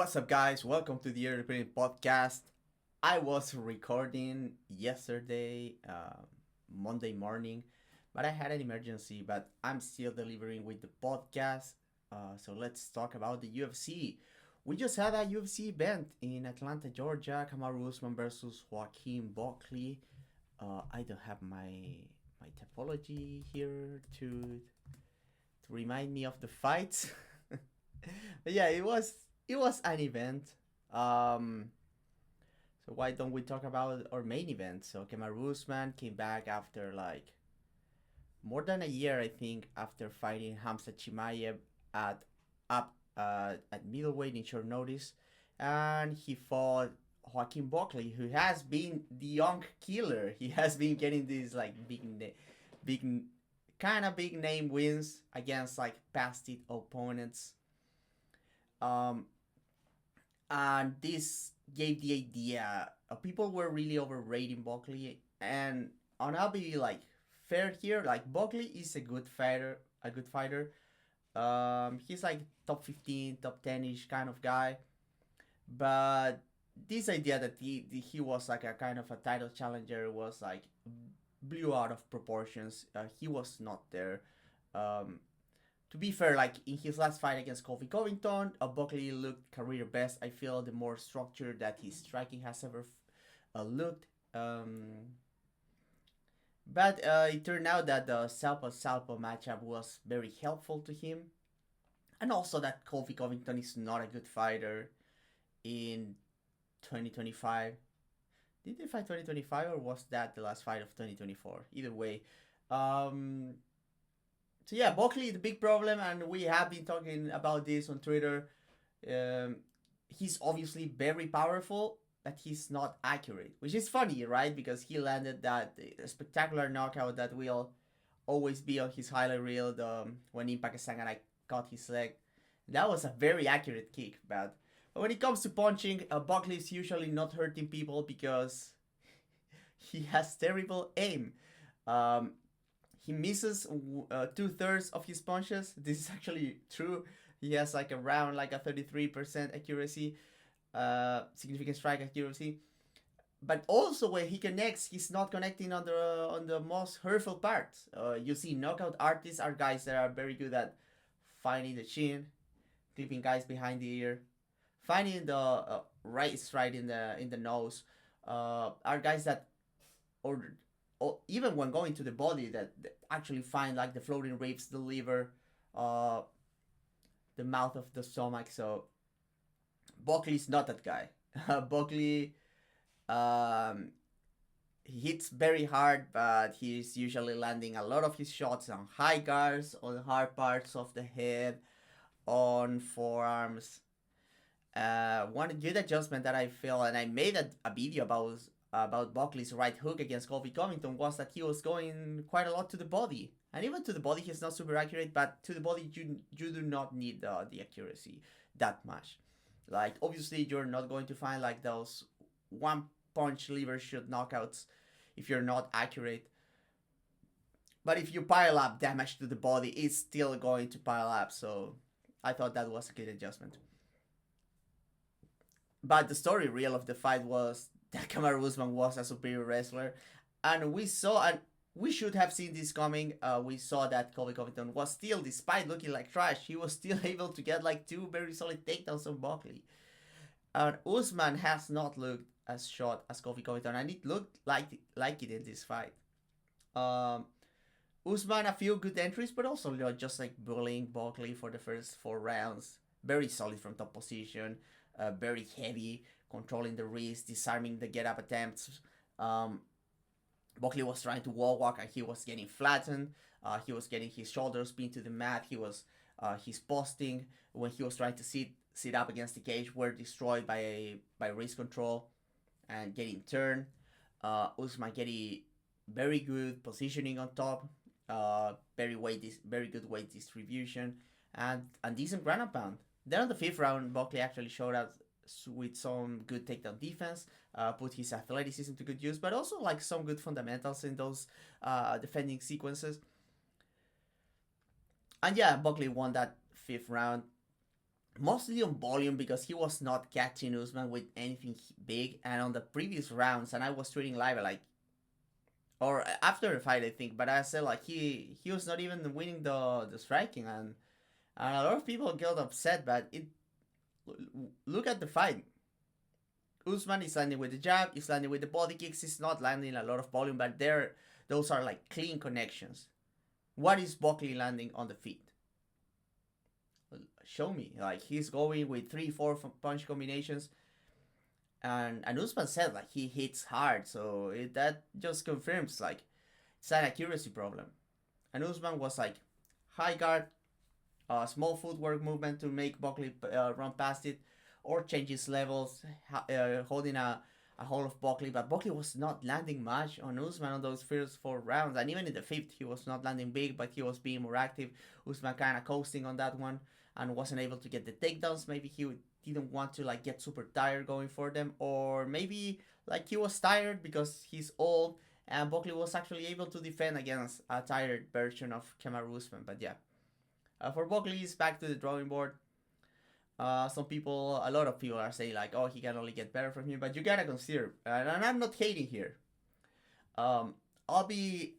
What's up, guys? Welcome to the European podcast. I was recording yesterday, Monday morning, but I had an emergency. But I'm still delivering with the podcast. So let's talk about the UFC. We just had a UFC event in Atlanta, Georgia. Kamaru Usman versus Joaquin Buckley. I don't have my topology here to remind me of the fights. But yeah, it was an event. Um, so why don't we talk about our main event? So Kamaru Usman came back after like more than a year, I think, after fighting Hamza Chimaev at at middleweight in short notice, and he fought Joaquin Buckley, who has been the young killer. He has been getting these like big, kind of big name wins against like past opponents. Um, and this gave the idea people were really overrating Buckley, and I'll be like fair here. Like Buckley is a good fighter. He's like top 15, top 10 ish kind of guy, but this idea that he was like a kind of a title challenger was like blew out of proportions. He was not there. Um, to be fair, like in his last fight against Kofi Covington, Buckley looked career best. I feel the more structured that his striking has ever looked. But it turned out that the Salpo matchup was very helpful to him, and also that Kofi Covington is not a good fighter in 2025. Did they fight 2025 or was that the last fight of 2024? Either way, um, so yeah, Buckley the big problem, and we have been talking about this on Twitter. Um, he's obviously very powerful, but he's not accurate, which is funny, right? Because he landed that spectacular knockout that will always be on his highlight reel. When Impact Sangana caught his leg, that was a very accurate kick, but when it comes to punching, Buckley is usually not hurting people because he has terrible aim. Um, he misses 2/3 of his punches. This is actually true. He has like around like a 33% accuracy, significant strike accuracy. But also when he connects, he's not connecting on the most hurtful parts. You see, knockout artists are guys that are very good at finding the chin, clipping guys behind the ear, finding the right strike in the nose. Are guys that or even when going to the body that actually find like the floating ribs, the liver, uh, the mouth of the stomach. So Buckley's not that guy. Buckley um, he hits very hard, but he's usually landing a lot of his shots on high guards, on hard parts of the head, on forearms. One good adjustment that I feel, and I made a video about Buckley's right hook against Kofi Covington, was that he was going quite a lot to the body. And even to the body, he's not super accurate, but to the body, you do not need the accuracy that much. Like, obviously, you're not going to find like those one punch liver shot knockouts if you're not accurate. But if you pile up damage to the body, it's still going to pile up. So I thought that was a good adjustment. But the story real of the fight was that Kamaru Usman was a superior wrestler, and we should have seen this coming. We saw that Kobe Covington was still, despite looking like trash, he was still able to get like two very solid takedowns on Buckley. And Usman has not looked as shot as Kofi Covington, and it looked like it in this fight. Um, Usman a few good entries, but also just like bullying Buckley for the first 4 rounds. Very solid from top position, very heavy, controlling the wrist, disarming the get up attempts. Um, Buckley was trying to wall walk and he was getting flattened. He was getting his shoulders pinned to the mat. His posting when he was trying to sit up against the cage were destroyed by wrist control and getting turned. Usman getting very good positioning on top. Very good weight distribution, and decent ground and pound. Then on the fifth round, Buckley actually showed up with some good takedown defense, put his athleticism to good use, but also like some good fundamentals in those defending sequences. And yeah, Buckley won that fifth round. mostly on volume because he was not catching Usman with anything big. And on the previous rounds, and I was tweeting live like, or after the fight, I think, but I said like he was not even winning the striking, and a lot of people got upset. But it look at the fight. Usman is landing with the jab, he's landing with the body kicks, he's not landing a lot of volume, but those are like clean connections. What is Buckley landing on the feet? Show me. Like he's going with 3, 4 punch combinations, and Usman said like he hits hard, so that just confirms like it's an accuracy problem. And Usman was like high guard, small footwork movement to make Buckley run past it, or change his levels, holding a hold of Buckley. But Buckley was not landing much on Usman on those first 4 rounds, and even in the fifth, he was not landing big, but he was being more active. Usman kind of coasting on that one and wasn't able to get the takedowns. Maybe he didn't want to like get super tired going for them, or maybe like he was tired because he's old. And Buckley was actually able to defend against a tired version of Kamaru Usman. But yeah, for Buckley, he's back to the drawing board. A lot of people are saying like, oh, he can only get better from here, but you gotta consider, and I'm not hating here. Um, I'll be,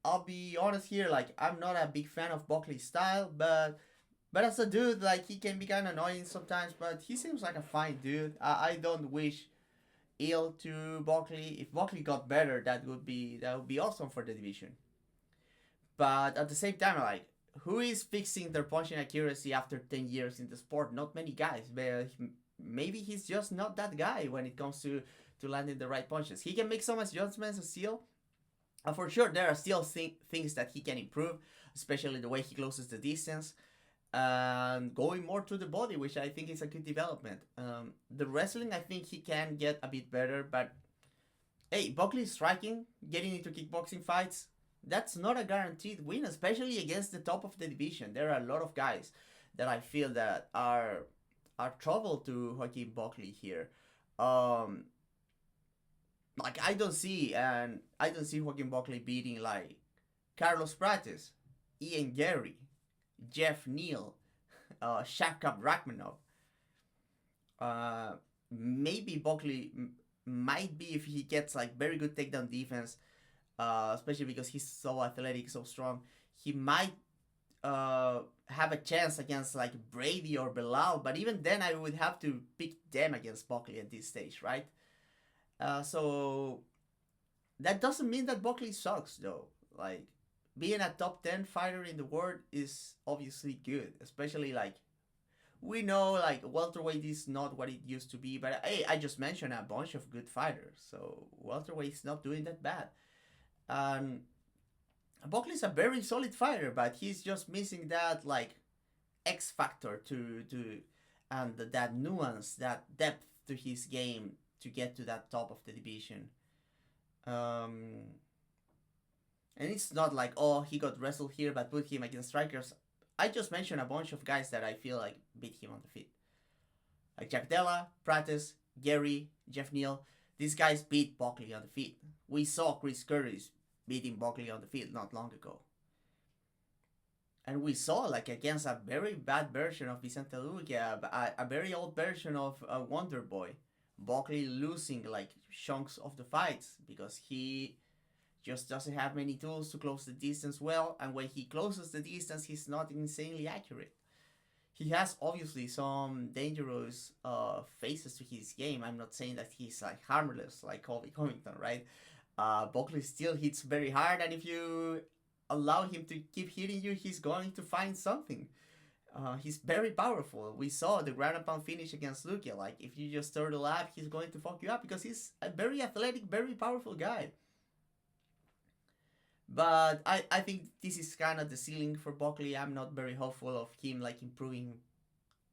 I'll be honest here. Like, I'm not a big fan of Buckley's style, but as a dude, like he can be kind of annoying sometimes. But he seems like a fine dude. I don't wish ill to Buckley. If Buckley got better, that would be awesome for the division. But at the same time, like, who is fixing their punching accuracy after 10 years in the sport? Not many guys. But maybe he's just not that guy when it comes to landing the right punches. He can make some adjustments still. For sure, there are still things that he can improve, especially the way he closes the distance and going more to the body, which I think is a good development. The wrestling, I think he can get a bit better, but hey, Buckley striking, getting into kickboxing fights, that's not a guaranteed win, especially against the top of the division. There are a lot of guys that I feel that are trouble to Joaquin Buckley here. Um, like I don't see Joaquin Buckley beating like Carlos Prates, Ian Gary, Jeff Neal, Shakab Rachmanov. Uh, Maybe Buckley might be if he gets like very good takedown defense, especially because he's so athletic, so strong. He might have a chance against like Brady or Bilal, but even then I would have to pick them against Buckley at this stage, right? So that doesn't mean that Buckley sucks though. Like being a top 10 fighter in the world is obviously good, especially like we know like welterweight is not what it used to be, but hey, I just mentioned a bunch of good fighters, so welterweight is not doing that bad. And Buckley's a very solid fighter, but he's just missing that like X factor to and that nuance, that depth to his game to get to that top of the division. Um, and it's not like oh he got wrestled here, but put him against strikers. I just mentioned a bunch of guys that I feel like beat him on the feet, like Jack Della, Prates, Gary, Jeff Neal. These guys beat Buckley on the feet. We saw Chris Curtis beating Buckley on the field not long ago. And we saw like against a very bad version of Vicente Luque, a very old version of Wonder Boy, Buckley losing like chunks of the fights because he just doesn't have many tools to close the distance well, and when he closes the distance, he's not insanely accurate. He has obviously some dangerous phases to his game. I'm not saying that he's like harmless like Colby Covington, right? Buckley still hits very hard, and if you allow him to keep hitting you, he's going to find something. He's very powerful. We saw the ground and pound finish against Luque. Like, if you just turn the lap, he's going to fuck you up because he's a very athletic, very powerful guy. But I think this is kind of the ceiling for Buckley. I'm not very hopeful of him like improving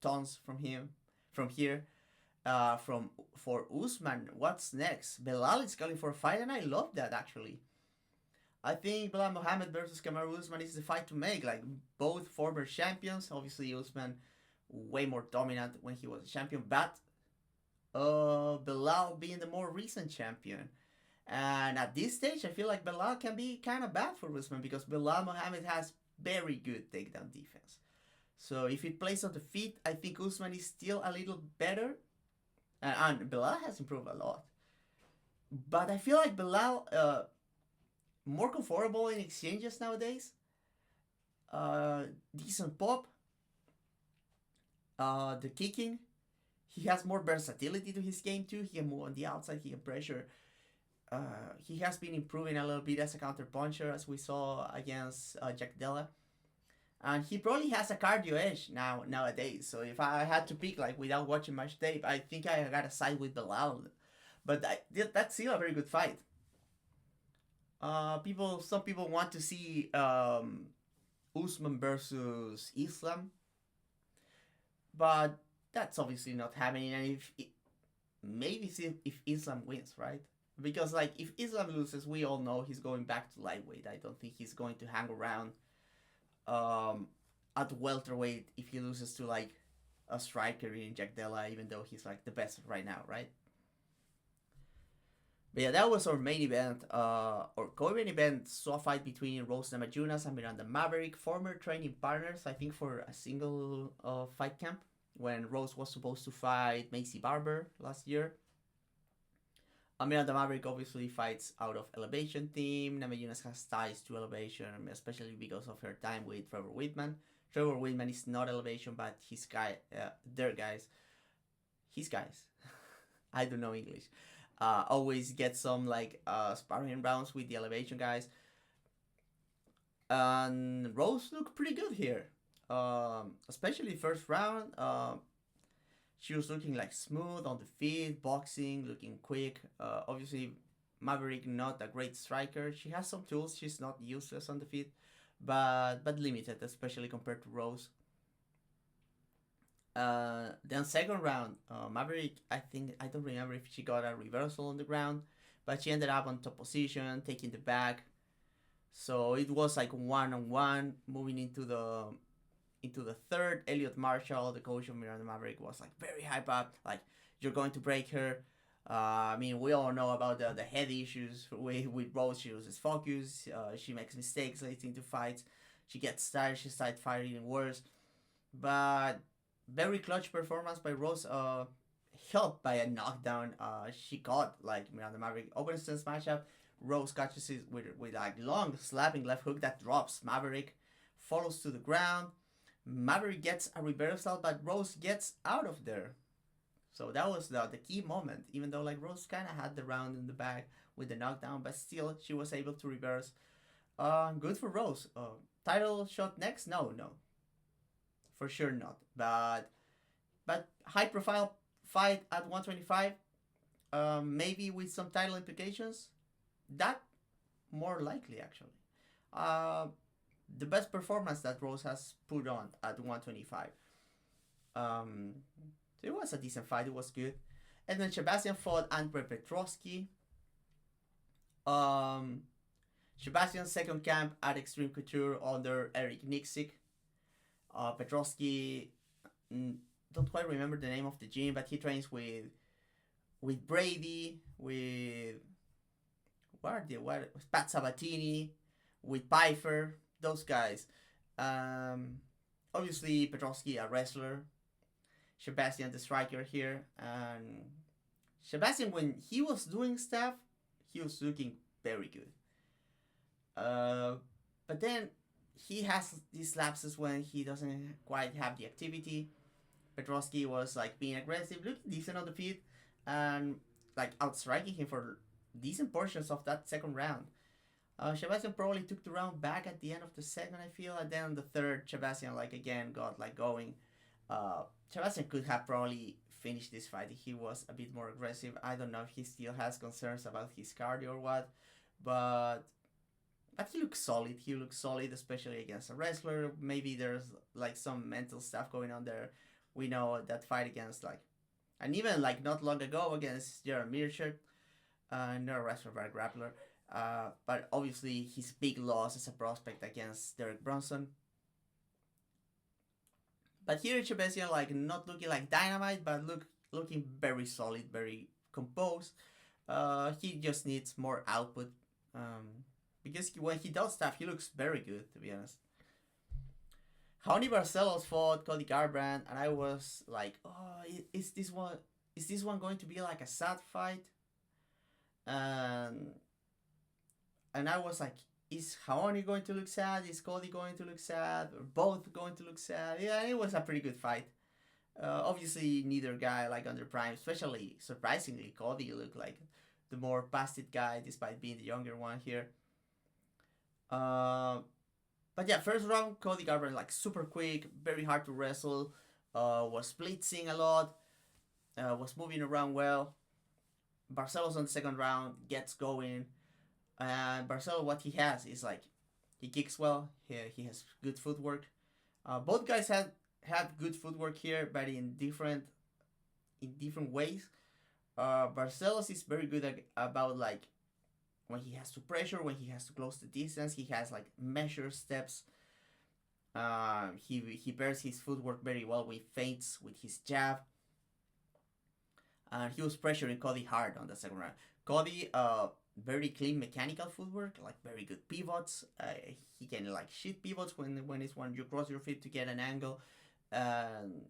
tons from here. From for Usman, what's next? Belal is calling for a fight, and I love that actually. I think Belal Mohammed versus Kamaru Usman is the fight to make. Like both former champions, obviously Usman way more dominant when he was a champion, but Belal being the more recent champion. And at this stage, I feel like Belal can be kind of bad for Usman because Belal Mohammed has very good takedown defense. So if it plays on the feet, I think Usman is still a little better, and Bilal has improved a lot. But I feel like Bilal more comfortable in exchanges nowadays. Decent pop, the kicking. He has more versatility to his game too. He can move on the outside. He can pressure. He has been improving a little bit as a counter puncher, as we saw against Jack Della, and he probably has a cardio edge nowadays. So if I had to pick, like without watching much tape, I think I gotta side with Bilal. But that's still a very good fight. Some people want to see Usman versus Islam, but that's obviously not happening. And maybe if Islam wins, right? Because like if Islam loses, we all know he's going back to lightweight. I don't think he's going to hang around at welterweight if he loses to like a striker in Jack Della, even though he's like the best right now, right? But yeah, that was our main event. Our co-main event saw a fight between Rose Namajunas and Miranda Maverick, former training partners, I think, for a single fight camp when Rose was supposed to fight Macy Barber last year. Miranda Maverick obviously fights out of Elevation team. Namajunas has ties to Elevation, especially because of her time with Trevor Whitman. Trevor Whitman is not Elevation, but their guys, his guys, I don't know English, always get some like sparring rounds with the Elevation guys. And Rose looked pretty good here, especially first round. She was looking like smooth on the feet, boxing, looking quick. Obviously, Maverick not a great striker. She has some tools. She's not useless on the feet, but limited, especially compared to Rose. Then second round, Maverick, I don't remember if she got a reversal on the ground, but she ended up on top position, taking the back. So it was like 1-on-1, moving into the third. Elliot Marshall, the coach of Miranda Maverick, was like very hype up, like you're going to break her. I mean, we all know about the head issues with Rose. She loses focus. She makes mistakes late into fights. She gets tired. She starts fighting worse. But very clutch performance by Rose. Helped by a knockdown. She caught like Miranda Maverick opens the matchup. Rose catches it with like long slapping left hook that drops Maverick. Follows to the ground. Maverick gets a reversal, but Rose gets out of there. So that was the key moment, even though like Rose kind of had the round in the bag with the knockdown, but still she was able to reverse. Good for Rose. Title shot next? No, for sure not. But high profile fight at 125, maybe with some title implications. That more likely actually. The best performance that Rose has put on at 125. It was a decent fight. It was good. And then Sebastian fought Andre Petrovsky. Sebastian's second camp at Extreme Couture under Eric Nixick. Petrovsky, don't quite remember the name of the gym, but he trains with Brady, with Pat Sabatini, with Pfeiffer, those guys. Obviously Petrovsky a wrestler, Sebastian the striker here, and Sebastian when he was doing stuff, he was looking very good. But then he has these lapses when he doesn't quite have the activity. Petrovsky was like being aggressive, looking decent on the feet, and like outstriking him for decent portions of that second round. Sebastian probably took the round back at the end of the second, I feel, and then the third, Sebastian like again got like going. Sebastian could have probably finished this fight if he was a bit more aggressive. I don't know if he still has concerns about his cardio or what, but he looks solid. He looks solid, especially against a wrestler. Maybe there's like some mental stuff going on there. We know that fight against like, and even like not long ago against Jared Mearshart, not a wrestler but a grappler. But obviously his big loss as a prospect against Derek Brunson. But here Sebastian like not looking like dynamite, but looking very solid, very composed. He just needs more output. Because when he does stuff, he looks very good, to be honest. Raoni Barcelos fought Cody Garbrandt, and I was like, oh, is this one going to be like a sad fight? And and I was like, is Raoni going to look sad? Is Cody going to look sad? Or both going to look sad? Yeah, it was a pretty good fight. Obviously, neither guy like under prime. Especially surprisingly, Cody looked like the more past it guy, despite being the younger one here. Uh, but yeah, first round, Cody Garbrandt like super quick, very hard to wrestle. Was blitzing a lot. Was moving around well. Barcelos on the second round gets going, and Barcelos what he has is like he kicks well. He has good footwork. Both guys had good footwork here, but in different ways. Barcelos is very good about like when he has to pressure, when he has to close the distance. He has like measured steps. He pairs his footwork very well with feints, with his jab, and he was pressuring Cody hard on the second round. Cody, very clean mechanical footwork, like very good pivots. He can like shit pivots when you cross your feet to get an angle. Um,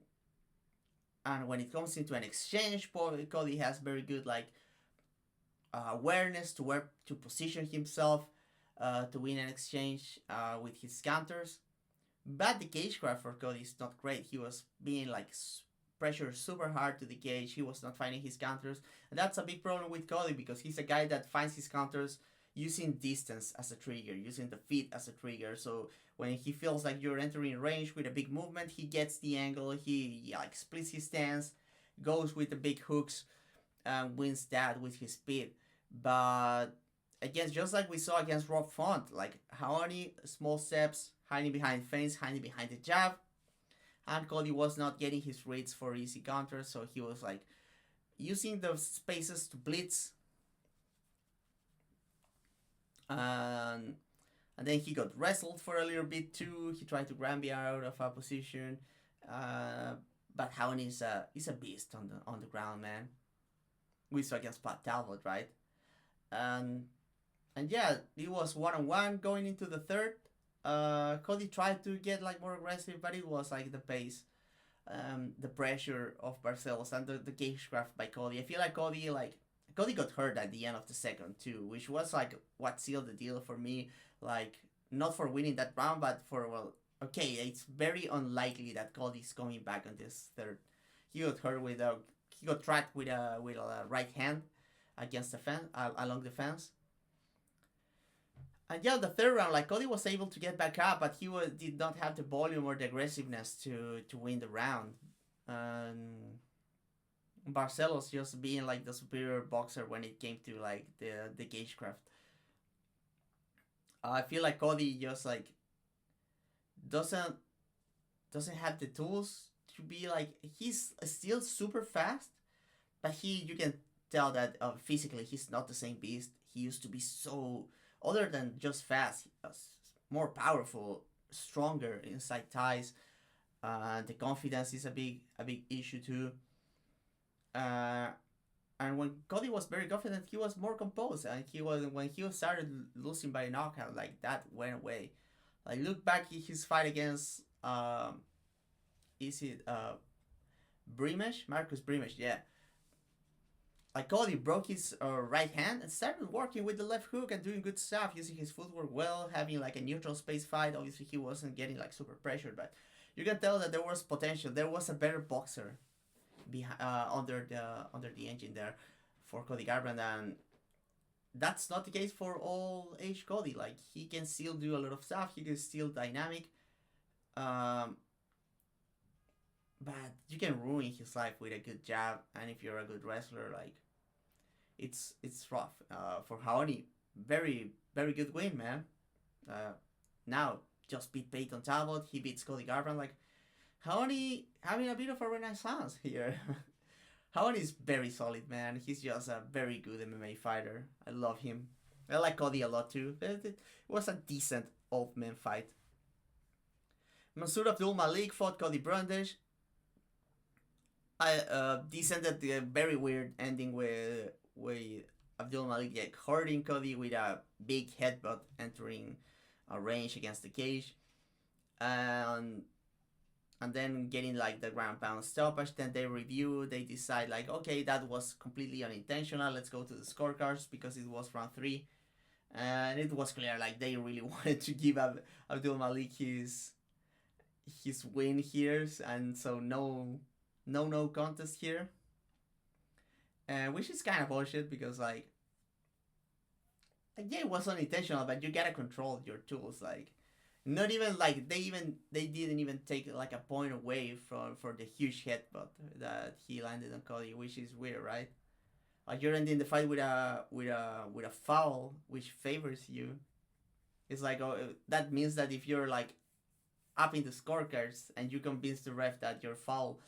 and when it comes into an exchange, Cody has very good like awareness to where to position himself to win an exchange with his counters. But the cagecraft for Cody is not great. He was being like pressured super hard to the cage. He was not finding his counters, and that's a big problem with Cody because he's a guy that finds his counters using distance as a trigger, using the feet as a trigger. So when he feels like you're entering range with a big movement, he gets the angle. He like splits his stance, goes with the big hooks, and wins that with his speed. But against just like we saw against Rob Font, like how many small steps, hiding behind feints, hiding behind the jab, and Cody was not getting his reads for easy counters, so he was like using the spaces to blitz, and and then he got wrestled for a little bit too. He tried to grab me out of a position, uh, but Howan is a beast on the ground, man. We saw against Pat Talbot, right? And and yeah, it was 1-on-1 going into the third. Cody tried to get like more aggressive, but it was like the pace, the pressure of Barcelos and the cagecraft by Cody. I feel like Cody got hurt at the end of the second too, which was like what sealed the deal for me. Like not for winning that round, but for well, okay, it's very unlikely that Cody's coming back on this third. He got hurt he got trapped with a right hand against the fence along the fence. And yeah, the third round, like Cody was able to get back up, but did not have the volume or the aggressiveness to win the round. And Barcelos just being like the superior boxer when it came to like the cagecraft. I feel like Cody just like doesn't doesn't have the tools to be like he's still super fast, but you can tell that physically he's not the same beast. He used to be so other than just fast, more powerful, stronger inside ties. The confidence is a big issue too. Uh, and when Cody was very confident, he was more composed, and he was when he started losing by knockout, like that went away. Like look back at his fight against is it Brimesh, Marcus Brimesh, yeah. Like Cody broke his right hand and started working with the left hook and doing good stuff, using his footwork well, having like a neutral space fight. Obviously, he wasn't getting like super pressured, but you can tell that there was potential. There was a better boxer under the engine there for Cody Garbrandt, and that's not the case for all age Cody. Like he can still do a lot of stuff. He is still dynamic, um, but you can ruin his life with a good jab. And if you're a good wrestler, like it's rough. For Haoni, very good win, man. Uh, now just beat Peyton Talbot. He beats Cody Garbrandt. Like Haoni having a bit of a renaissance here. Haoni is very solid, man. He's just a very good MMA fighter. I love him. I like Cody a lot too. It was a decent old man fight. Mansour Abdul Malik fought Cody Brundage. I decent at the very weird ending with Abdul Malik like hurting Cody with a big headbutt entering a range against the cage. And and then getting like the ground pound stoppage. Then they review, they decide like, okay, that was completely unintentional. Let's go to the scorecards because it was round 3, and it was clear like they really wanted to give Abdul Malik his win here, and so no contest here, which is kind of bullshit because yeah, it was unintentional, but you gotta control your tools. Like, not even like they didn't even take like a point away from for the huge headbutt that he landed on Cody, which is weird, right? Like, you're ending the fight with a foul which favors you. It's like, oh, that means that if you're like up in the scorecards and you convince the ref that your foul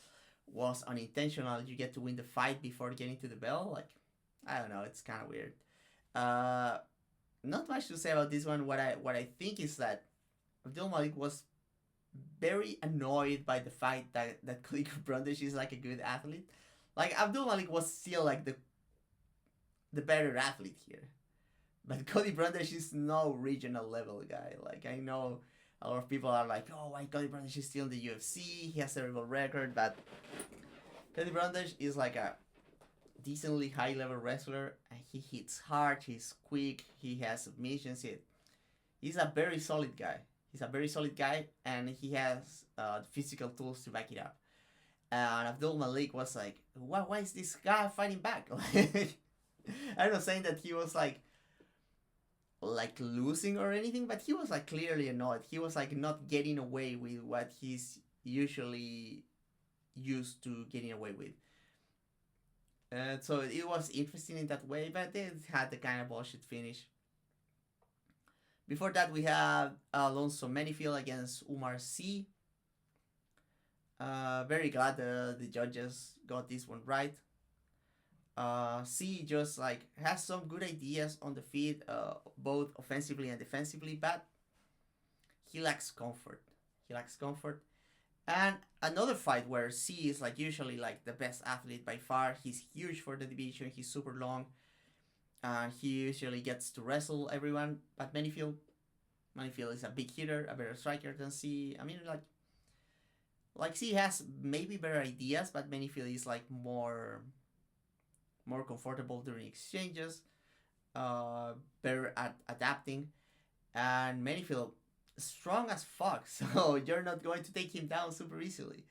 was unintentional, you get to win the fight before getting to the bell. Like, I don't know, it's kind of weird. Uh, Not much to say about this one. What I think is that Abdul Malik was very annoyed by the fact that Cody Brundage is like a good athlete. Like, Abdul Malik was still like the better athlete here, but Cody Brundage is no regional level guy. Like, I know a lot of people are like, oh, why Cody Brundage is still in the UFC? He has a terrible record, but Cody Brundage is like a decently high level wrestler, and he hits hard, he's quick, he has submissions. He's a very solid guy. He's a very solid guy, and he has physical tools to back it up. And Abdul Malik was like, why is this guy fighting back? I'm not saying that he was like losing or anything, but he was like clearly annoyed. He was like not getting away with what he's usually used to getting away with. So it was interesting in that way, but it had the kind of bullshit finish. Before that, we have Alonso Menifield against Umar C. Very glad the judges got this one right. C just like has some good ideas on the feet, both offensively and defensively, but he lacks comfort. He lacks comfort. And another fight where C is like usually like the best athlete by far. He's huge for the division. He's super long, and he usually gets to wrestle everyone. But Manyfield is a big hitter, a better striker than C. I mean, like C has maybe better ideas, but Manyfield is like more comfortable during exchanges, better at adapting, and Manyfield strong as fuck, so you're not going to take him down super easily.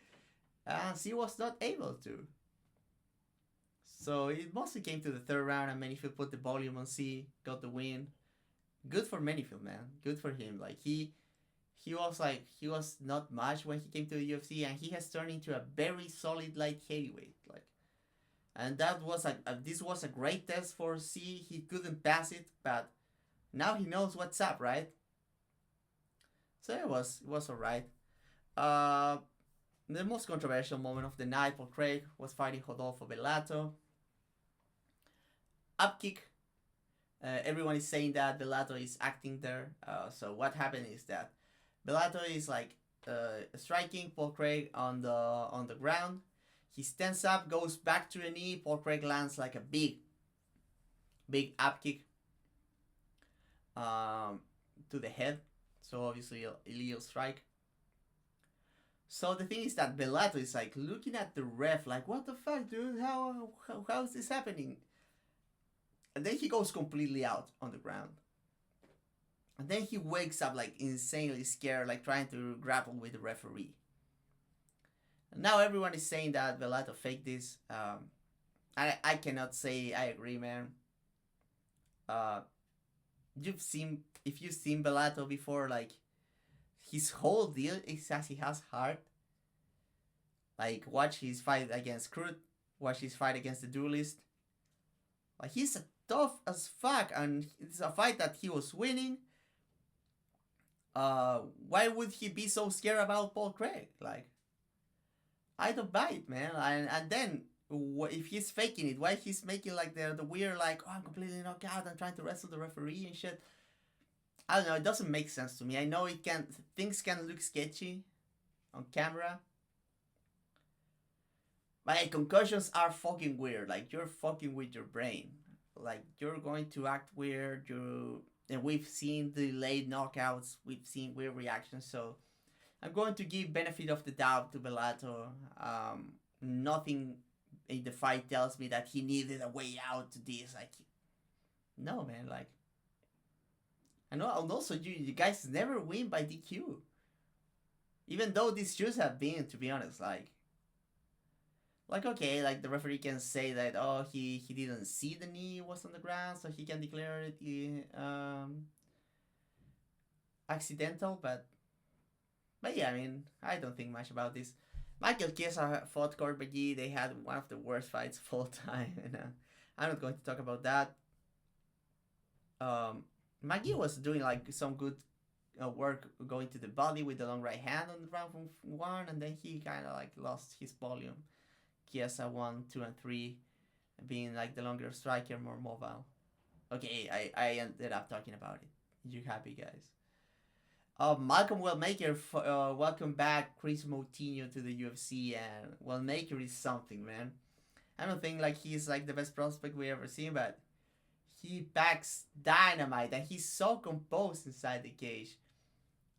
And C was not able to. So it mostly came to the third round, and Manyfield put the volume on C, got the win. Good for Manyfield, man. Good for him. Like, he was not much when he came to the UFC, and he has turned into a very solid light heavyweight. Like, and that was this was a great test for C. He couldn't pass it, but now he knows what's up, right? So it was alright. The most controversial moment of the night for Craig was fighting Rodolfo Bellato. Upkick. Everyone is saying that Bellato is acting there. So what happened is that Bellato is like striking Paul Craig on the ground. He stands up, goes back to a knee. Paul Craig lands like a big upkick to the head. So obviously illegal strike. So the thing is that Bellato is like looking at the ref like, what the fuck, dude? How is this happening? And then he goes completely out on the ground. And then he wakes up like insanely scared, like trying to grapple with the referee. And now everyone is saying that Bellato faked this. I cannot say I agree, man. If you've seen Bellato before, like, his whole deal is that he has heart. Like, watch his fight against Crute, watch his fight against the Duelist. Like, he's tough as fuck, and it's a fight that he was winning. Why would he be so scared about Paul Craig? Like, I don't buy it, man. And then if he's faking it, why he's making like the weird like, oh, I'm completely knocked out, I'm trying to wrestle the referee and shit. I don't know, it doesn't make sense to me. I know things can look sketchy on camera, but like, concussions are fucking weird. Like, you're fucking with your brain. Like, you're going to act weird. And we've seen delayed knockouts. We've seen weird reactions. So I'm going to give benefit of the doubt to Bellator. Nothing in the fight tells me that he needed a way out to this. Like, no, man. Like, I know. And also, you guys never win by DQ. Even though these should have been, to be honest, like okay, like the referee can say that he didn't see the knee was on the ground, so he can declare it accidental. But yeah, I mean, I don't think much about this. Michael Chiesa fought Corbetti. They had one of the worst fights of all time, and I'm not going to talk about that. Maggie was doing like some good work going to the body with the long right hand on round one, and then he kind of like lost his volume. Chiesa 1, 2, and 3, being like the longer striker, more mobile. Okay, I ended up talking about it. You happy, guys? Malcolm Wellmaker, welcome back Chris Moutinho to the UFC, and Wellmaker is something, man. I don't think like he's like the best prospect we ever seen, but he packs dynamite, and he's so composed inside the cage.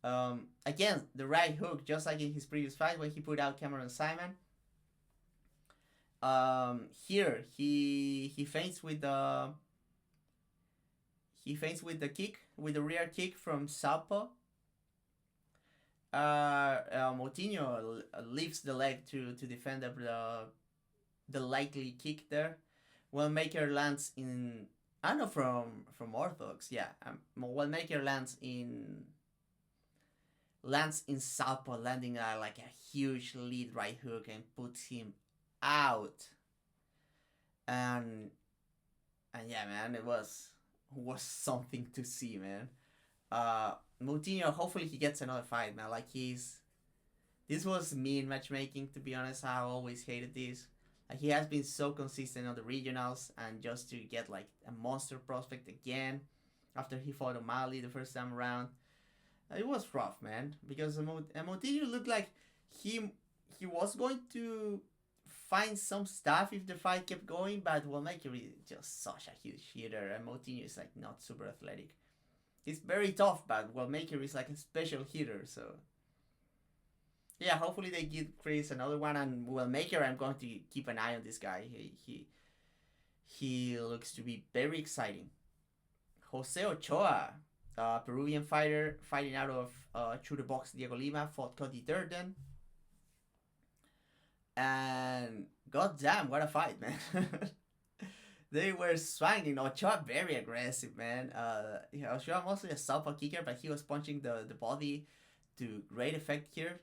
Again, the right hook, just like in his previous fight when he put out Cameron Simon. Here he feints with the kick, with the rear kick from Southpaw. Moutinho lifts the leg to defend the likely kick there. Wellmaker lands in, I don't know, from orthodox, yeah. Wellmaker lands in Southpaw, landing like a huge lead right hook and puts him out. And yeah, man, it was something to see, man. Moutinho, hopefully he gets another fight, man. Like this was mean matchmaking, to be honest. I always hated this. Like, he has been so consistent on the regionals, and just to get like a monster prospect again after he fought O'Malley the first time around, it was rough, man. Because Moutinho looked like he was going to find some stuff if the fight kept going, but Wellmaker is just such a huge hitter, and Moutinho is like not super athletic. He's very tough, but Wellmaker is like a special hitter, so yeah, hopefully they give Chris another one, and Wellmaker, I'm going to keep an eye on this guy. He looks to be very exciting. Jose Ochoa, Peruvian fighter fighting out of True the Box Diego Lima, fought Cody Durden. And goddamn, what a fight, man. They were swinging. Ochoa very aggressive, man. Ochoa mostly a southpaw kicker, but he was punching the body to great effect here.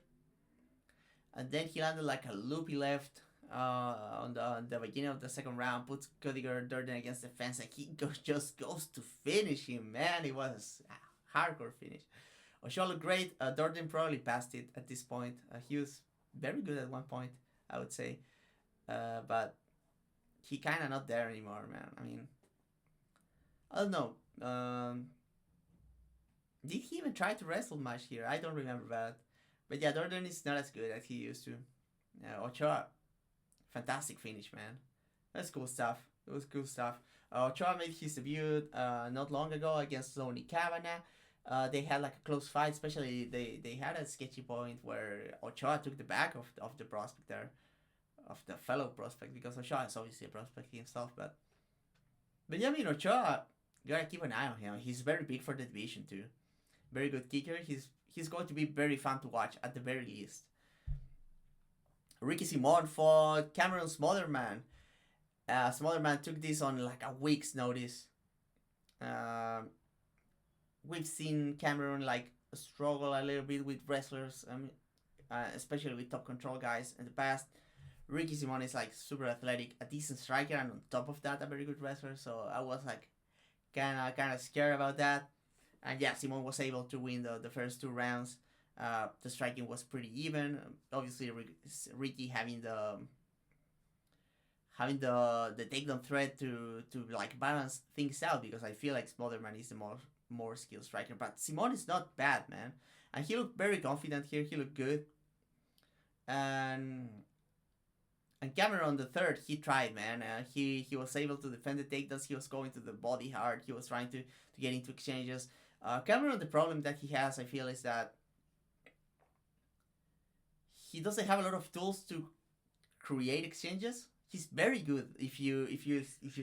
And then he landed like a loopy left on the beginning of the second round, puts Cody Durden against the fence, and he just goes to finish him, man. It was a hardcore finish. Ochoa looked great. Durden probably passed it at this point. He was very good at one point, I would say. But he kind of not there anymore, man. I mean, I don't know. Did he even try to wrestle much here? I don't remember that. But yeah, Durden is not as good as he used to. Ochoa, fantastic finish, man. That's cool stuff. It was cool stuff. Ochoa made his debut not long ago against Lonnie Kavanagh. They had like a close fight, especially they had a sketchy point where Ochoa took the back of the prospect there, of the fellow prospect, because Ochoa is obviously a prospect himself, but yeah, I mean, Ochoa, you gotta keep an eye on him. He's very big for the division too. Very good kicker. He's going to be very fun to watch at the very least. Ricky Simon fought Cameron Smotherman. Smotherman took this on like a week's notice. We've seen Cameron like struggle a little bit with wrestlers, especially with top control guys in the past. Ricky Simon is like super athletic, a decent striker, and on top of that, a very good wrestler. So I was like kind of scared about that. And yeah, Simon was able to win the first 2 rounds. The striking was pretty even. Obviously, Ricky having the takedown threat to like balance things out, because I feel like Smotherman is the more skilled striker. But Simon is not bad, man, and he looked very confident here. He looked good. And Cameron the third, he tried, man. He was able to defend the takedowns. He was going to the body hard. He was trying to get into exchanges. Cameron, the problem that he has, I feel, is that he doesn't have a lot of tools to create exchanges. He's very good if you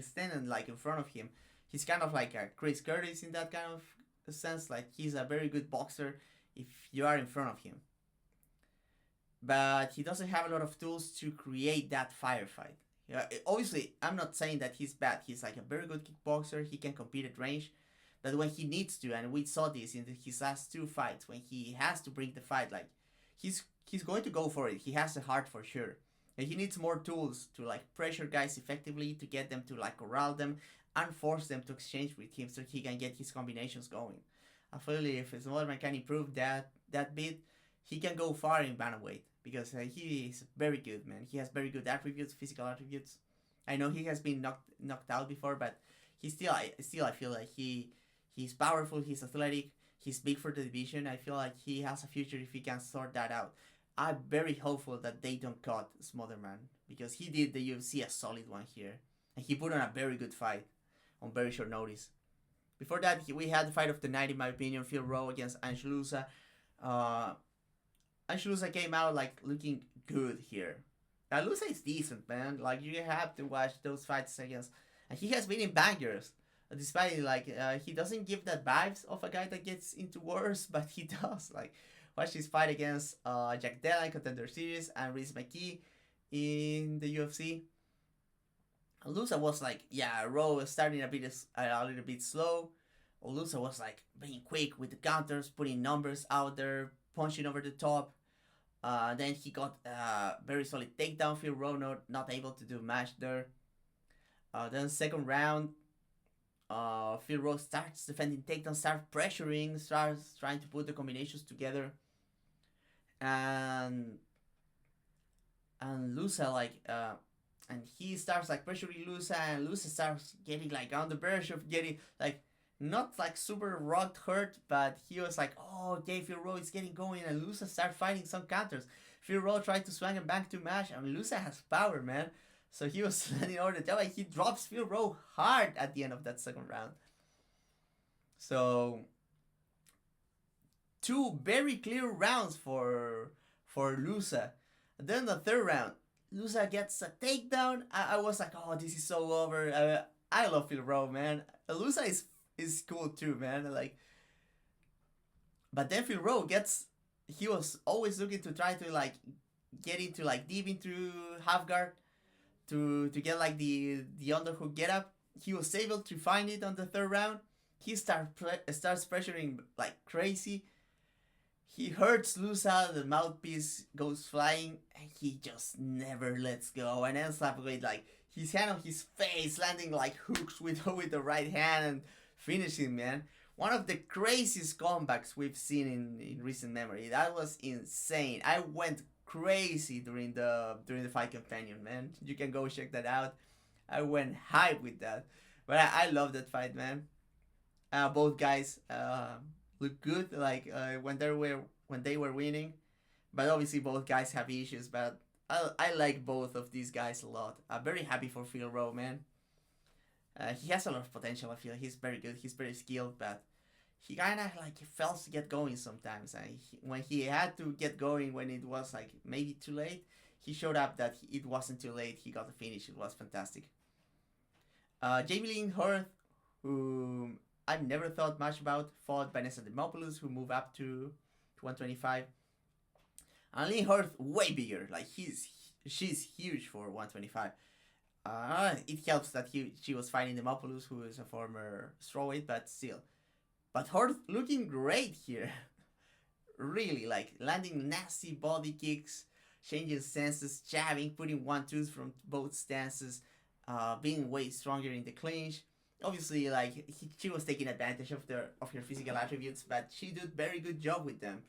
stand like in front of him. He's kind of like a Chris Curtis in that kind of sense. Like he's a very good boxer if you are in front of him. But he doesn't have a lot of tools to create that firefight. Yeah, obviously, I'm not saying that he's bad. He's like a very good kickboxer. He can compete at range. But when he needs to, and we saw this in his last two fights, when he has to bring the fight, like he's going to go for it. He has the heart for sure. And he needs more tools to like pressure guys effectively, to get them to like corral them and force them to exchange with him so he can get his combinations going. I feel if Smolderman can improve that bit, he can go far in bantamweight because he is very good, man. He has very good attributes, physical attributes. I know he has been knocked out before, but he still I feel like he's powerful, he's athletic, he's big for the division. I feel like he has a future if he can sort that out. I'm very hopeful that they don't cut Smotherman because he did the UFC a solid one here, and he put on a very good fight on very short notice. Before that, we had the fight of the night, in my opinion, Phil Rowe against Angelusa. Uh, Angelusa came out like looking good here. Angelusa is decent, man. Like you have to watch those fights against, and he has been in bangers. Despite like he doesn't give that vibes of a guy that gets into wars, but he does. Like watch his fight against Jack Della in Contender Series and Rhys McKee in the UFC. Lusa was like, yeah, Rowe was starting a little bit slow. Lusa was like being quick with the counters, putting numbers out there, punching over the top. Then he got a very solid takedown. Phil Rowe not able to do much there. Then second round, Phil Rowe starts defending takedown, starts pressuring, starts trying to put the combinations together, and Lusa and he starts like pressuring Lusa, and Lusa starts getting like on the verge of getting like not like super rocked hurt, but he was like, oh, okay, Phil Rowe is getting going, and Lusa start fighting some counters. Phil Rowe tried to swing him back to match, and Lusa has power, man. So he was landing over the top, and he drops Phil Rowe hard at the end of that second round. So two very clear rounds for Lusa. Then the third round, Lusa gets a takedown. I was like, oh, this is so over. I love Phil Rowe, man. Lusa is cool too, man. Like, but then Phil Rowe he was always looking to try to like get into like deep into half guard to get like the underhook get up. He was able to find it on the third round. He starts pressuring like crazy. He hurts Lusa, the mouthpiece goes flying, and he just never lets go. And ends up with like his hand on his face, landing like hooks with the right hand and finishing, man. One of the craziest comebacks we've seen in recent memory. That was insane. I went crazy during the fight companion, man. You can go check that out. I went hype with that. But I love that fight, man. Both guys look good, like when they were winning, but obviously both guys have issues. But I like both of these guys a lot. I'm very happy for Phil Rowe, man. He has a lot of potential. I feel he's very good. He's very skilled, but he kind of like fails to get going sometimes. When he had to get going, when it was like maybe too late, he showed up that it wasn't too late. He got the finish. It was fantastic. Jamie Lynn Hurth, who I've never thought much about, fought Vanessa Demopoulos, who moved up to 125. And Lynn Hurth, way bigger. Like she's huge for 125. It helps that she was fighting Demopoulos, who is a former strawweight, but still. But Hurth looking great here. Really, like landing nasty body kicks, changing stances, jabbing, putting 1-2s from both stances, being way stronger in the clinch. Obviously, like she was taking advantage of her physical attributes, but she did very good job with them.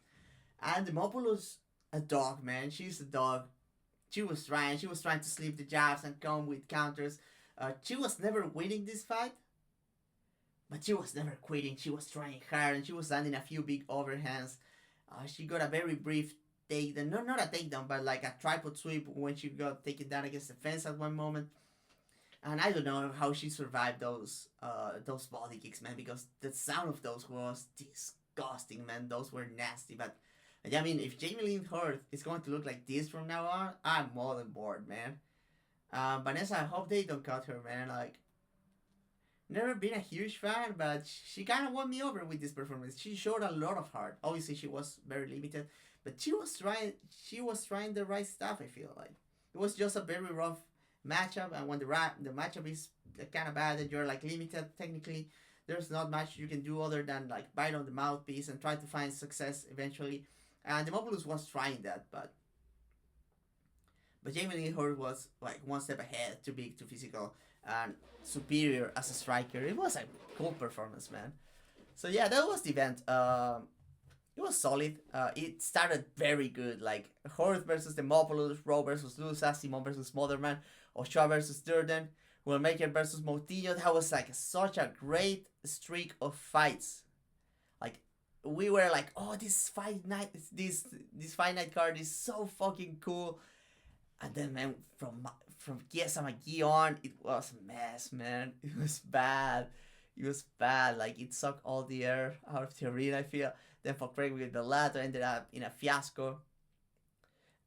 And Demopoulos, a dog, man. She's a dog. She was trying to sleep the jabs and come with counters. She was never winning this fight, but she was never quitting. She was trying hard, and she was landing a few big overhands. She got a very brief takedown, not a takedown, but like a tripod sweep when she got taken down against the fence at one moment. And I don't know how she survived those body kicks, man, because the sound of those was disgusting, man. Those were nasty, but Yeah, I mean, if Jamie Lynn Hurd is going to look like this from now on, I'm more than bored, man. Vanessa, I hope they don't cut her, man. Like, never been a huge fan, but she kind of won me over with this performance. She showed a lot of heart. Obviously, she was very limited, but she was trying. She was trying the right stuff. I feel like it was just a very rough matchup, and when the matchup is kind of bad and you're like limited technically, there's not much you can do other than like bite on the mouthpiece and try to find success eventually. And Demopoulos was trying that, but Jamie Lee Hurd was like one step ahead, too big, too physical, and superior as a striker. It was a cool performance, man. So yeah, that was the event. It was solid. It started very good. Like Hurd versus Demopoulos, Rowe versus Lusa, Simon versus Motherman, Ochoa versus Durden, Willmaker versus Moutinho. That was like such a great streak of fights. Like we were like, oh, this fight night card is so fucking cool. And then man, from Kiesa McGee on, it was a mess, man. It was bad. It was bad. Like it sucked all the air out of the arena. I feel. Then for Craig with the latter ended up in a fiasco.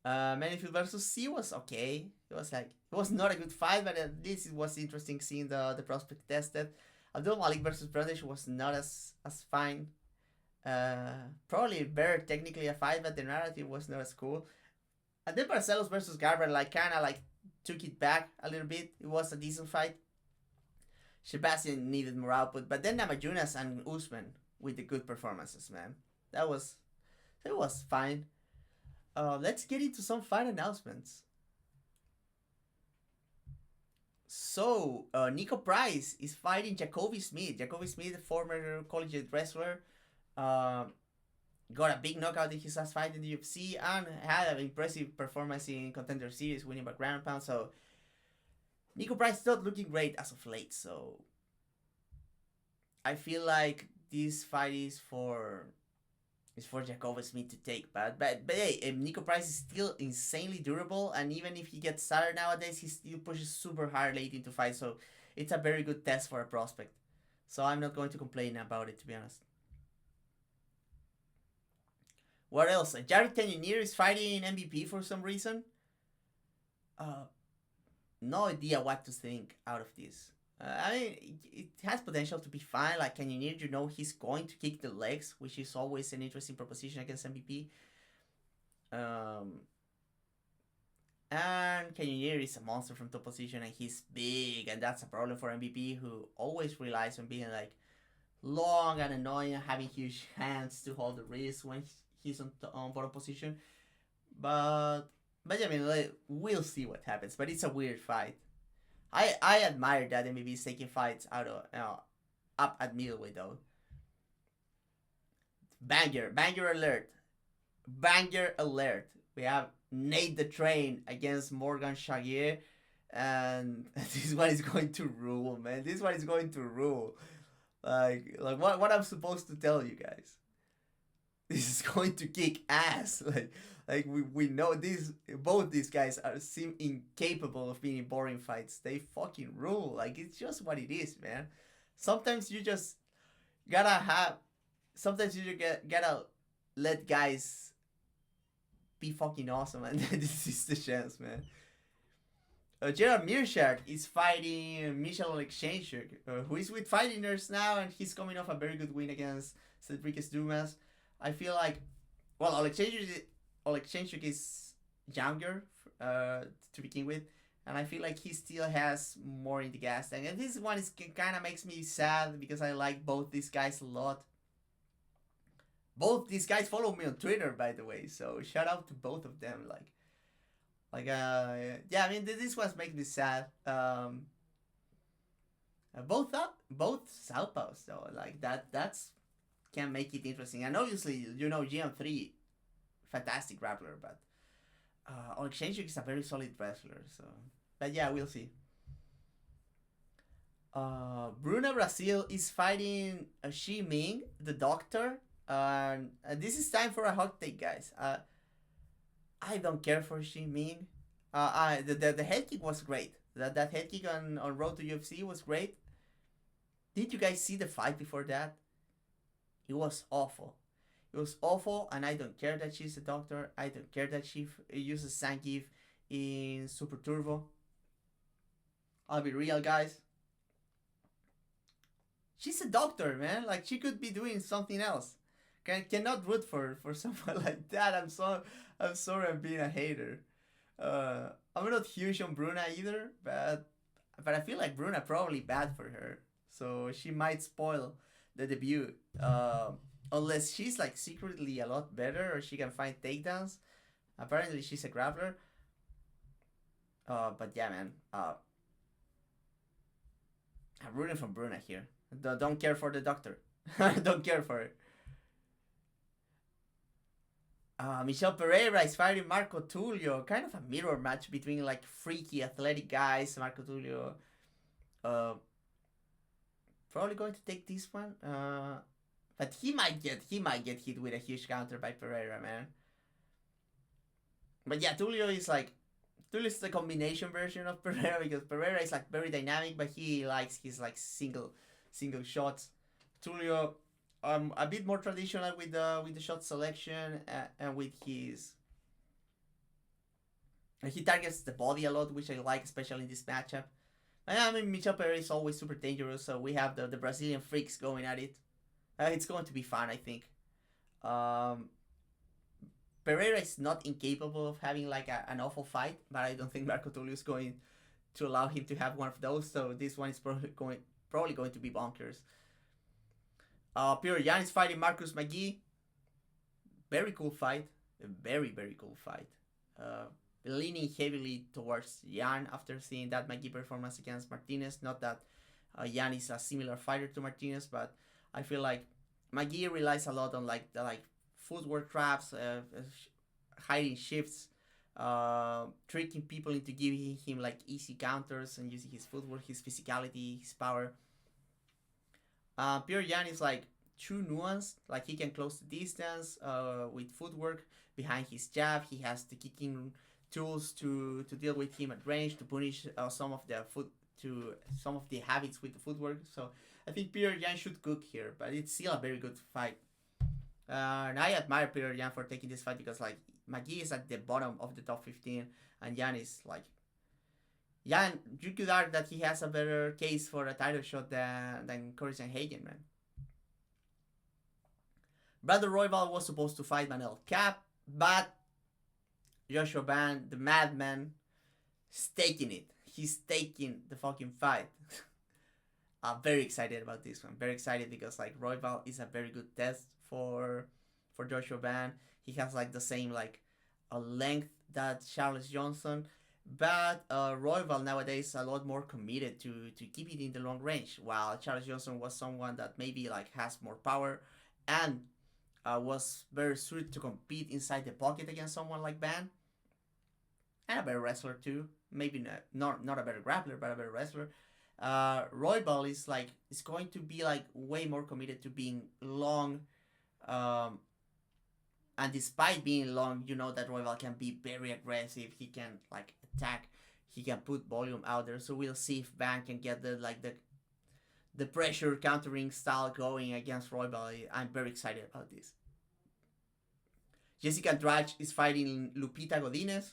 Manifield versus C was okay. It was not a good fight, but at least it was interesting seeing the prospect tested. Abdul Malik versus Brandish was not as fine. Probably better technically a fight, but the narrative was not as cool. And then Barcelos versus Garber like kind of like took it back a little bit. It was a decent fight. Sebastian needed more output, but then Namajunas and Usman with the good performances, man. That was fine. Let's get into some fight announcements. So, Nico Price is fighting Jacoby Smith. Jacoby Smith, former collegiate wrestler, uh, got a big knockout in his last fight in the UFC and had an impressive performance in Contender Series, winning by ground pound. So, Nico Price is not looking great as of late. So, I feel like this fight is for Jacoby Smith to take, but hey, Nico Price is still insanely durable, and even if he gets started nowadays, he still pushes super hard late into fights. So it's a very good test for a prospect. So I'm not going to complain about it, to be honest. What else? Jared Cannonier is fighting MVP for some reason. Uh, no idea what to think out of this. I mean, it has potential to be fine. Like Cannonier, he's going to kick the legs, which is always an interesting proposition against MVP. And Cannonier is a monster from top position, and he's big, and that's a problem for MVP, who always relies on being like long and annoying and having huge hands to hold the wrist when he's on bottom position. But yeah, I mean, like, we'll see what happens. But it's a weird fight. I admire that MVP is taking fights out of up at middleweight though. Banger alert. We have Nate the Train against Morgan Chagier, and this one is going to rule, man. This one is going to rule. Like what I'm supposed to tell you guys. This is going to kick ass. Like we know both these guys seem incapable of being in boring fights. They fucking rule. Like it's just what it is, man. Sometimes you just gotta have. Sometimes you gotta let guys be fucking awesome, and this is the chance, man. Gerard Mearshart is fighting Michel Alexandchuk, who is with Fighting Nerds now, and he's coming off a very good win against Cedricus Dumas. I feel like, well, Alexandchuk is younger to begin with, and I feel like he still has more in the gas tank. And this one kind of makes me sad because I like both these guys a lot. Both these guys follow me on Twitter, by the way, so shout out to both of them. Yeah, I mean, this was making me sad. Both southpaws though, like that's can make it interesting. And obviously, GM3, fantastic grappler, but Alexandchuk is a very solid wrestler. So, but yeah, we'll see. Bruna Brazil is fighting Shi Ming, the doctor. This is time for a hot take, guys. I don't care for Shi Ming. The head kick was great. That head kick on Road to UFC was great. Did you guys see the fight before that? It was awful. It was awful, and I don't care that she's a doctor. I don't care that she uses Zangief in Super Turbo. I'll be real, guys. She's a doctor, man. Like, she could be doing something else. Cannot root for someone like that. I'm sorry I'm being a hater. I'm not huge on Bruna either, but I feel like Bruna probably bad for her, so she might spoil the debut. Unless she's like secretly a lot better or she can find takedowns. Apparently she's a grappler. But yeah, man. I'm rooting for Bruna here. Don't care for the doctor. Don't care for it. Michel Pereira is fighting Marco Tulio. Kind of a mirror match between like freaky athletic guys. Marco Tulio probably going to take this one. But he might get hit with a huge counter by Pereira, man. But yeah, Tulio is the combination version of Pereira because Pereira is like very dynamic, but he likes his like single shots. Tulio a bit more traditional with the shot selection and with his. He targets the body a lot, which I like, especially in this matchup. And I mean, Michel Pereira is always super dangerous, so we have the Brazilian freaks going at it. It's going to be fun, I think. Pereira is not incapable of having like an awful fight, but I don't think Marco Tulio is going to allow him to have one of those. So this one is probably going to be bonkers. Petr Yan is fighting Marcus McGee. Very cool fight. A very cool fight. Leaning heavily towards Yan after seeing that McGee performance against Martinez. Not that Yan is a similar fighter to Martinez, but I feel like McGee relies a lot on like the footwork traps, hiding shifts, tricking people into giving him like easy counters and using his footwork, his physicality, his power. Petr Yan is like too nuanced. Like he can close the distance with footwork behind his jab. He has the kicking tools to deal with him at range to punish some of the habits with the footwork. So I think Petr Yan should cook here, but it's still a very good fight. And I admire Petr Yan for taking this fight because like McGee is at the bottom of the top 15 and Yan is like Yan, you could argue that he has a better case for a title shot than Corey Sanhagen, man. Brother Royval was supposed to fight Manel Cap, but Joshua Ban, the madman, is taking it. He's taking the fucking fight. I'm very excited about this one. Very excited because like Royval is a very good test for Joshua Ban. He has like the same like a length that Charles Johnson, but Royval nowadays is a lot more committed to keep it in the long range. While Charles Johnson was someone that maybe like has more power and was very suited to compete inside the pocket against someone like Ban, and a better wrestler too. Maybe not a better grappler, but a better wrestler. Royval is going to be like way more committed to being long, and despite being long, you know that Royval can be very aggressive. He can like attack. He can put volume out there. So we'll see if Ban can get the pressure countering style going against Royval. I'm very excited about this. Jessica Andrade is fighting Lupita Godinez.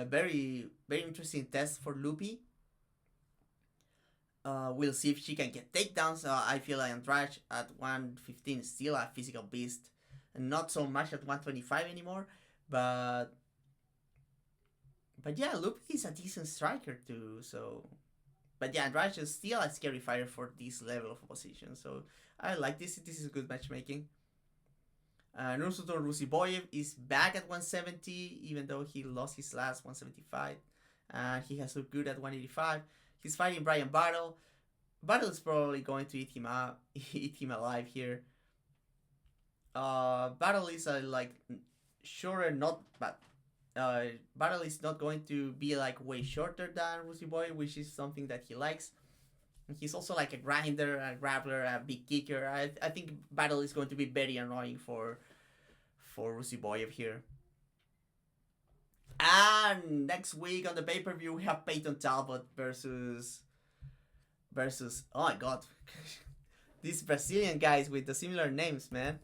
Very interesting test for Lupi. We'll see if she can get takedowns. I feel like Andrade at 115 is still a physical beast. And not so much at 125 anymore. But yeah, Lupi is a decent striker too. So, but yeah, Andrade is still a scary fighter for this level of opposition. So I like this. This is good matchmaking. Nursultan Rusiboyev is back at 170, even though he lost his last 175. And he has looked good at 185. He's fighting Brian Battle. Battle is probably going to eat him alive here. Battle is shorter, but Battle is not going to be like way shorter than Rusiboyev, which is something that he likes. He's also like a grinder, a grappler, a big kicker. I think Battle is going to be very annoying for Rusiboyev here. And next week on the pay-per-view we have Peyton Talbot versus oh my god, these Brazilian guys with the similar names, man.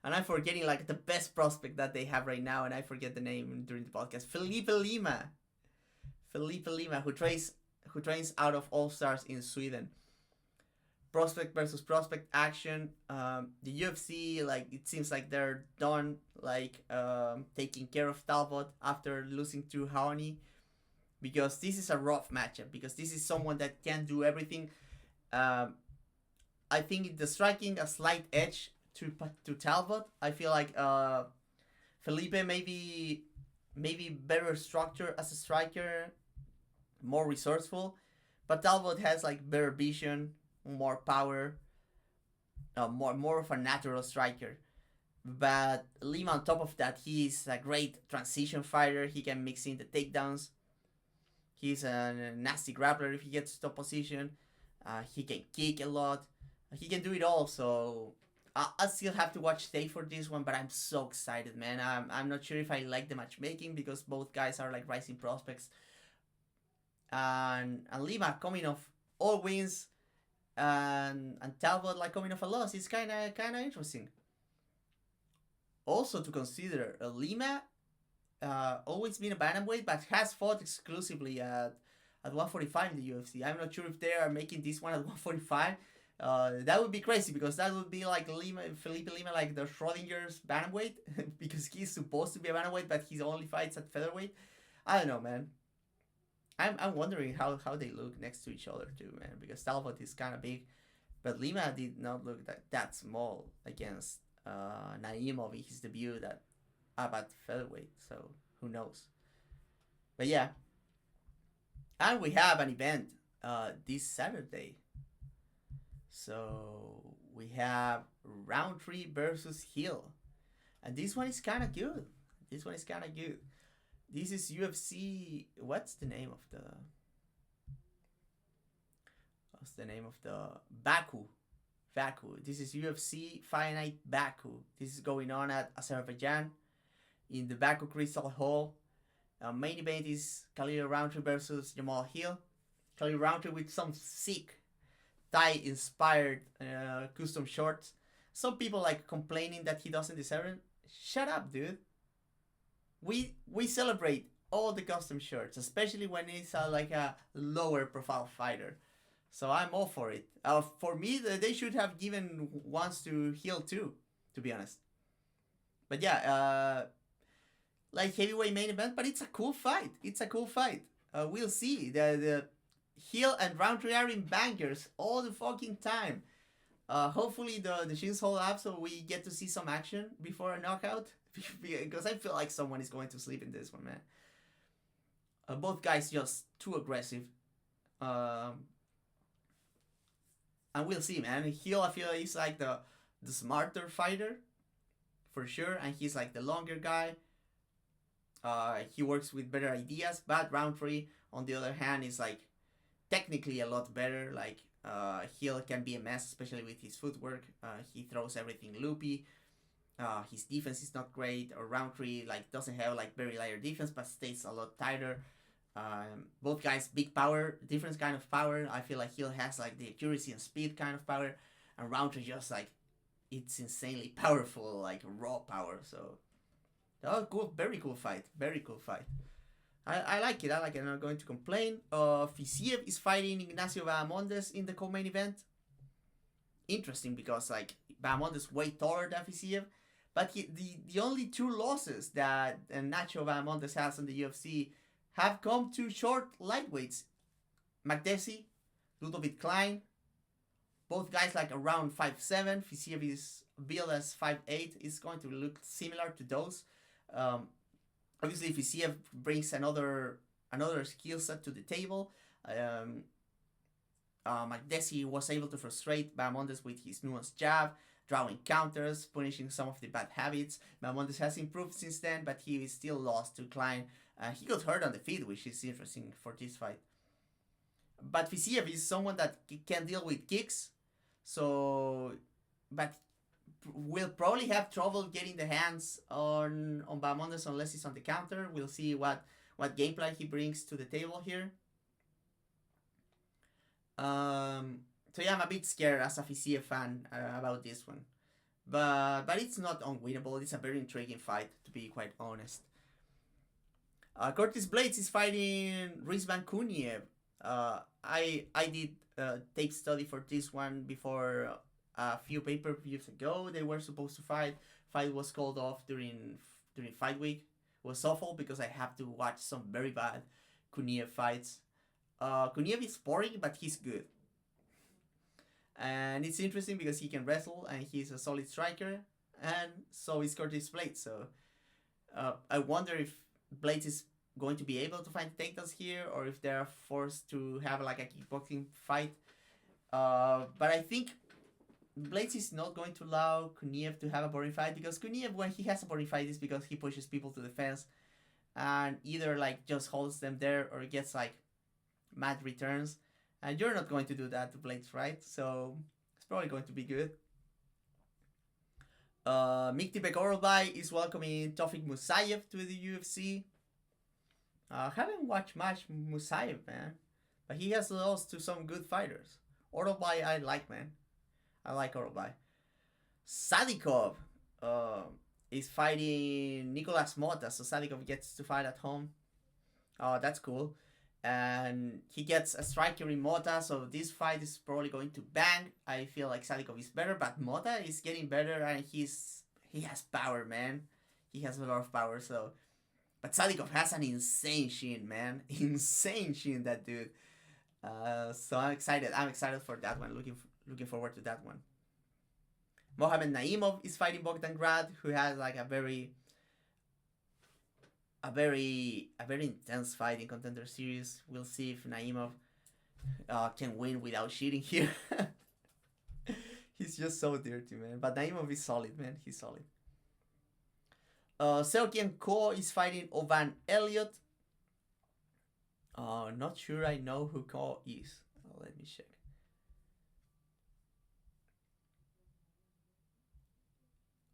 And I'm forgetting like the best prospect that they have right now, and I forget the name during the podcast. Felipe Lima. Felipe Lima, who trains out of All Stars in Sweden. Prospect versus prospect action. The UFC, like, it seems like they're done like taking care of Talbot after losing to Haoni, because this is a rough matchup, because this is someone that can do everything. Um, I think the striking a slight edge to Talbot. I feel like Felipe maybe better structure as a striker, more resourceful, but Talbot has like better vision, more power, more of a natural striker. But Lima, on top of that, he's a great transition fighter. He can mix in the takedowns. He's a nasty grappler if he gets to top position. He can kick a lot. He can do it all. So I still have to watch tape for this one, but I'm so excited, man. I'm not sure if I like the matchmaking, because both guys are like rising prospects. And Lima coming off all wins, and Talbot like coming off a loss. It's kind of interesting. Also to consider, Lima always been a bantamweight, but has fought exclusively at 145 in the UFC. I'm not sure if they are making this one at 145. That would be crazy, because that would be like Felipe Lima, like the Schrodinger's bantamweight, because he's supposed to be a bantamweight, but he only fights at featherweight. I don't know, man. I'm wondering how they look next to each other too, man, because Talbot is kind of big, but Lima did not look that small against Naimov in his debut that about featherweight. So who knows? But yeah, and we have an event this Saturday. So we have Rountree versus Hill, and this one is kind of good. This is UFC. What's the name of the Baku? Baku. This is UFC Fight Night Baku. This is going on at Azerbaijan in the Baku Crystal Hall. Main event is Khalil Rountree versus Jamal Hill. Khalil Rountree with some sick Thai inspired custom shorts. Some people like complaining that he doesn't deserve it. Shut up, dude. We celebrate all the custom shirts, especially when it's like a lower profile fighter. So I'm all for it. For me, they should have given ones to Hill too, to be honest. But yeah, like heavyweight main event, but it's a cool fight. We'll see. The Hill and Rountree are in bangers all the fucking time. Hopefully the shins hold up so we get to see some action before a knockout. Because I feel like someone is going to sleep in this one, man. Both guys just too aggressive. And we'll see, man. Hill, I feel like he's like the smarter fighter, for sure, and he's like the longer guy. He works with better ideas, but Rountree, on the other hand, is like technically a lot better. Like Hill can be a mess, especially with his footwork. He throws everything loopy. His defense is not great, or Rountree like doesn't have like very lighter defense, but stays a lot tighter. Both guys big power, different kind of power. I feel like Hill has like the accuracy and speed kind of power, and Rountree just like it's insanely powerful, like raw power. So cool, very cool fight. I like it. I'm not going to complain. Fisiev is fighting Ignacio Bahamondes in the co-main event. Interesting, because like Bahamondes is way taller than Fisiev, but the only two losses that Nacho Bahamondes has in the UFC have come to short lightweights. Makdessi, Ludovic Klein, both guys like around 5'7". Fisiev is billed as 5'8". It's going to look similar to those. Obviously, Fisiev brings another skill set to the table. Makdessi was able to frustrate Bahamondes with his nuanced jab, drawing counters, punishing some of the bad habits. Bahamondes has improved since then, but he is still lost to Klein. He got hurt on the feet, which is interesting for this fight. But Fisiev is someone that can deal with kicks, but will probably have trouble getting the hands on Bahamondes unless he's on the counter. We'll see what game plan he brings to the table here. So yeah, I'm a bit scared as a Fisiev fan about this one. but it's not unwinnable. It's a very intriguing fight, to be quite honest. Curtis Blades is fighting Rizvan Kuniev. I did tape study for this one before a few pay-per-views ago. They were supposed to fight. Fight was called off during fight week. It was awful because I have to watch some very bad Kuniev fights. Kuniev is boring, but he's good. And it's interesting because he can wrestle and he's a solid striker, and so is Curtis Blades. So I wonder if Blades is going to be able to find takedowns here, or if they're forced to have like a kickboxing fight. But I think Blades is not going to allow Kuniev to have a boring fight, because Kuniev, when he has a boring fight, is because he pushes people to the fence and either like just holds them there or gets like mad returns. And you're not going to do that to Blades, right? So it's probably going to be good. Mikti Begorolbai is welcoming Tofik Musayev to the UFC. Haven't watched much Musayev, man, but he has lost to some good fighters. Orolbai I like, man. I like Orolbai. Sadikov is fighting Nicolas Mota, so Sadikov gets to fight at home. Oh, that's cool. And he gets a striker in Mota, so this fight is probably going to bang. I feel like Sadikov is better, but Mota is getting better, and he has power, man. He has a lot of power, so. But Sadikov has an insane shin, man. Insane shin, that dude. So I'm excited. I'm excited for that one. Looking forward to that one. Mohamed Naimov is fighting Bogdan Grad, who has like a very intense fight in Contender Series. We'll see if Naimov can win without cheating here. He's just so dirty, man. But Naimov is solid, man. He's solid. Seokian Ko is fighting Ovan Elliott. Not sure I know who Ko is. Let me check.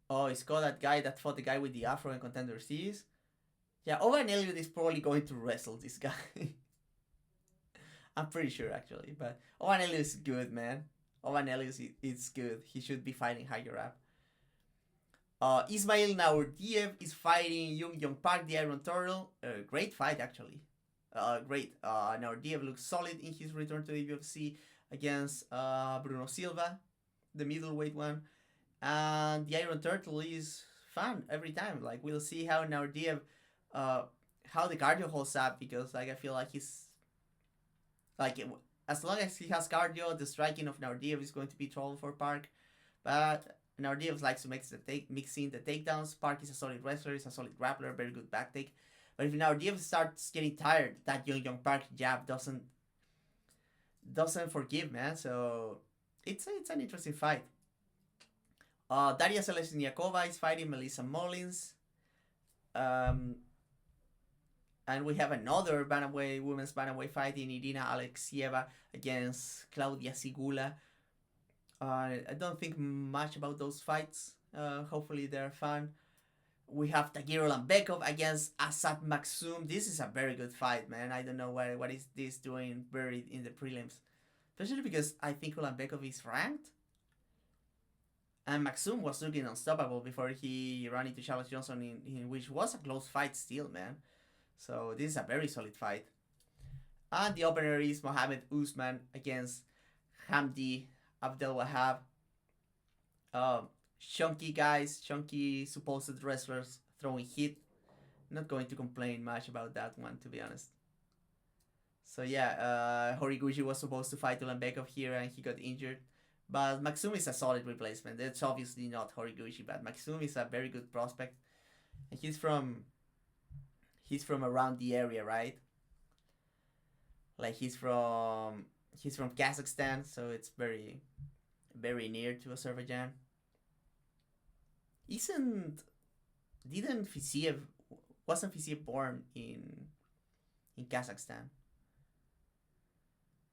Oh, it's Ko, that guy that fought the guy with the afro in Contender Series. Yeah, Owen Elliott is probably going to wrestle this guy. I'm pretty sure, actually. But Owen Elliott is good, man. Owen Elliott is good. He should be fighting higher up. Ismail Naurdiev is fighting Young Young Park, the Iron Turtle. Great fight, actually. Great. Naurdiev looks solid in his return to the UFC against Bruno Silva, the middleweight one. And the Iron Turtle is fun every time. Like, we'll see how Naurdiev, how the cardio holds up, because like I feel like he's like, as long as he has cardio, the striking of Naurdiev is going to be trouble for Park. But Naurdiev likes to mix in the takedowns. Park is a solid wrestler, he's a solid grappler, very good back take. But if Naurdiev starts getting tired, that Young Park jab doesn't forgive, man. So it's an interesting fight. Daria Selesnyakova is fighting Melissa Mullins. And we have another women's bantamweight fight in Irina Alexieva against Claudia Sigula. I don't think much about those fights. Hopefully they're fun. We have Tagir Ulambekov against Asad Maksum. This is a very good fight, man. I don't know what is this doing buried in the prelims. Especially because I think Ulambekov is ranked. And Maksum was looking unstoppable before he ran into Charles Johnson, in which was a close fight still, man. So this is a very solid fight. And the opener is Mohamed Usman against Hamdi Abdel Wahab. Chunky guys, chunky supposed wrestlers throwing heat. Not going to complain much about that one, to be honest. So yeah, Horiguchi was supposed to fight Ulambekov here and he got injured. But Maksum is a solid replacement. It's obviously not Horiguchi, but Maksum is a very good prospect. And he's from around the area, right? Like he's from Kazakhstan, so it's very, very near to Azerbaijan. Wasn't Fisiev born in Kazakhstan?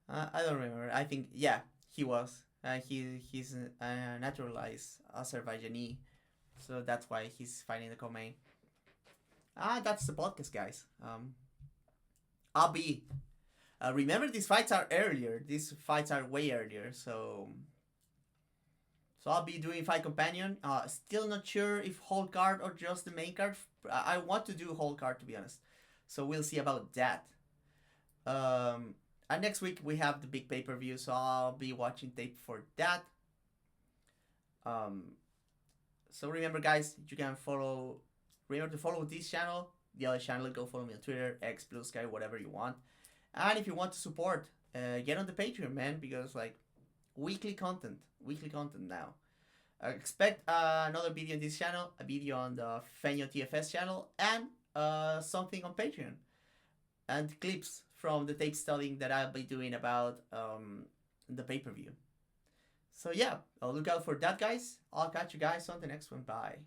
I don't remember. I think, yeah, he was. He's a naturalized Azerbaijani, so that's why he's fighting the co-main. That's the podcast, guys. I'll be. Remember, these fights are earlier. These fights are way earlier, so So I'll be doing Fight Companion. Still not sure if whole card or just the main card. I want to do whole card, to be honest. So we'll see about that. And next week we have the big pay-per-view, so I'll be watching tape for that. So remember, guys, you can follow. Remember to follow this channel, the other channel. Go follow me on Twitter, X, Blue Sky, whatever you want. And if you want to support, get on the Patreon, man, because like weekly content now. Expect another video on this channel, a video on the Feño TFS channel, and something on Patreon, and clips from the tape studying that I'll be doing about the pay-per-view. So yeah, I'll look out for that, guys. I'll catch you guys on the next one. Bye.